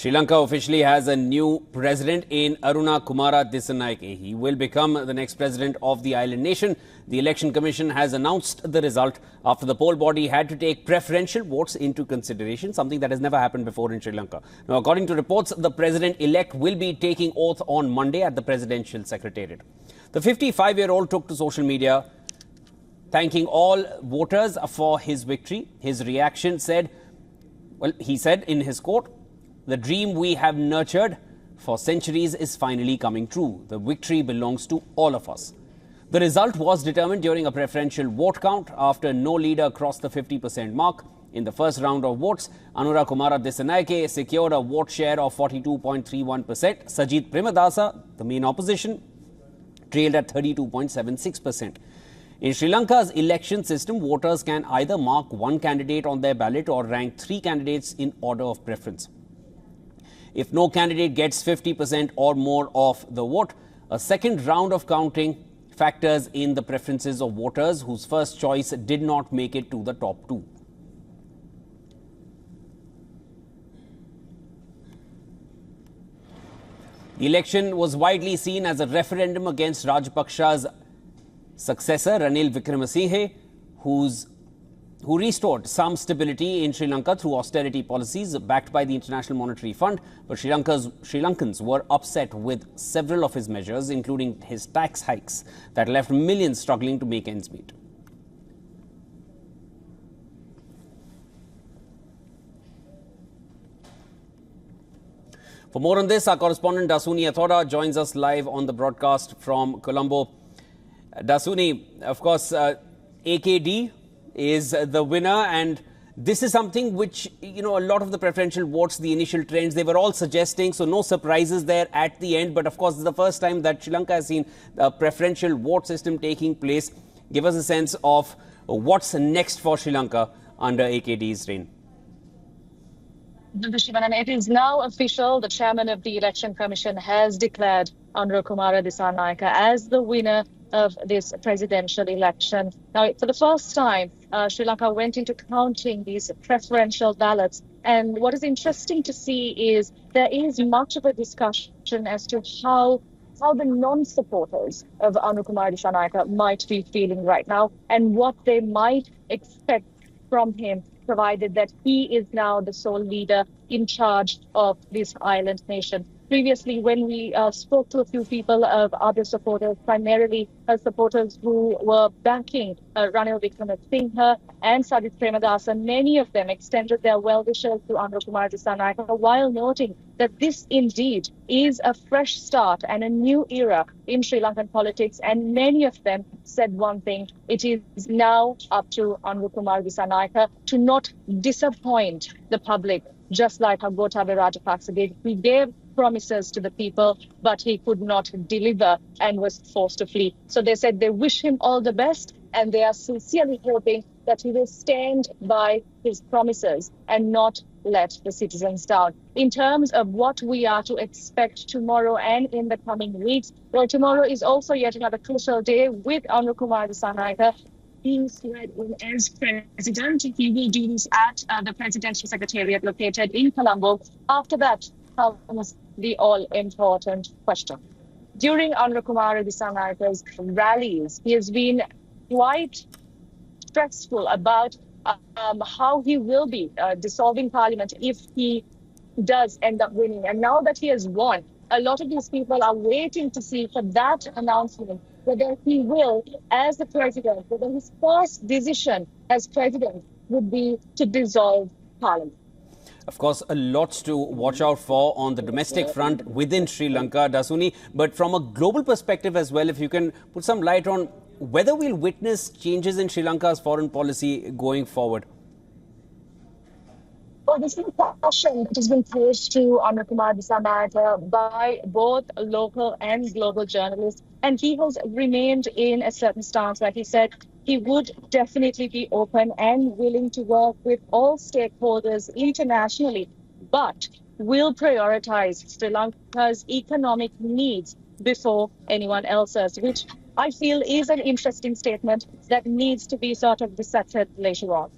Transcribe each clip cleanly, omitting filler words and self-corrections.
Sri Lanka officially has a new president in Anura Kumara Dissanayake. He will become the next president of the island nation. The Election Commission has announced the result after the poll body had to take preferential votes into consideration, something that has never happened before in Sri Lanka. Now, according to reports, the president-elect will be taking oath on Monday at the presidential secretariat. The 55-year-old took to social media, thanking all voters for his victory. His reaction said, he said in his quote, "The dream we have nurtured for centuries is finally coming true. The victory belongs to all of us." The result was determined during a preferential vote count after no leader crossed the 50% mark. In the first round of votes, Anura Kumara Dissanayake secured a vote share of 42.31%. Sajit Premadasa, the main opposition, trailed at 32.76%. In Sri Lanka's election system, voters can either mark one candidate on their ballot or rank three candidates in order of preference. If no candidate gets 50% or more of the vote, a second round of counting factors in the preferences of voters whose first choice did not make it to the top two. The election was widely seen as a referendum against Rajapaksa's successor, Ranil Wickremesinghe, who restored some stability in Sri Lanka through austerity policies backed by the International Monetary Fund. But Sri Lankans were upset with several of his measures, including his tax hikes that left millions struggling to make ends meet. For more on this, our correspondent Dasuni Athoda joins us live on the broadcast from Colombo. Dasuni, of course, AKD is the winner, and this is something which, a lot of the preferential votes, the initial trends, they were all suggesting, so no surprises there at the end. But of course, it's the first time that Sri Lanka has seen a preferential vote system taking place. Give us a sense of what's next for Sri Lanka under AKD's reign. And it is now official. The chairman of the Election Commission has declared Anura Kumara Dissanayake as the winner of this presidential election. Now, for the first time, Sri Lanka went into counting these preferential ballots. And what is interesting to see is there is much of a discussion as to how the non-supporters of Anura Kumara Dissanayake might be feeling right now and what they might expect from him, provided that he is now the sole leader in charge of this island nation. Previously, when we spoke to a few people of other supporters, primarily supporters who were backing Ranil Wickremesinghe and Sajit Premadasa, many of them extended their well wishes to Anura Kumara Dissanayake while noting that this indeed is a fresh start and a new era in Sri Lankan politics. And many of them said one thing: it is now up to Anura Kumara Dissanayake to not disappoint the public, just like Gotabaya Rajapaksa did. He gave promises to the people, but he could not deliver and was forced to flee. So they said they wish him all the best, and they are sincerely hoping that he will stand by his promises and not let the citizens down. In terms of what we are to expect tomorrow and in the coming weeks, well, tomorrow is also yet another crucial day with Anura Kumara Dissanayake. He sweared in as president. He will do this at the presidential secretariat located in Colombo. After that comes the all-important question. During Anura Kumara Dissanayake's rallies, he has been quite stressful about how he will be dissolving parliament if he does end up winning. And now that he has won, a lot of these people are waiting to see for that announcement, whether he will, as the president, whether his first decision as president would be to dissolve parliament. Of course, a lot to watch out for on the domestic front within Sri Lanka, Dasuni. But from a global perspective as well, if you can put some light on whether we'll witness changes in Sri Lanka's foreign policy going forward. Well, this is a question that has been posed to Anura Kumara Dissanayake by both local and global journalists. And he has remained in a certain stance where he said he would definitely be open and willing to work with all stakeholders internationally, but will prioritize Sri Lanka's economic needs before anyone else's, which I feel is an interesting statement that needs to be sort of dissected later on.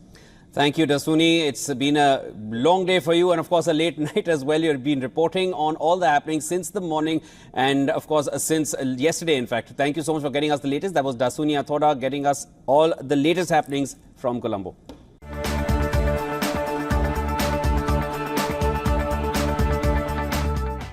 Thank you, Dasuni. It's been a long day for you and, of course, a late night as well. You've been reporting on all the happenings since the morning and, of course, since yesterday, in fact. Thank you so much for getting us the latest. That was Dasuni Athoda getting us all the latest happenings from Colombo.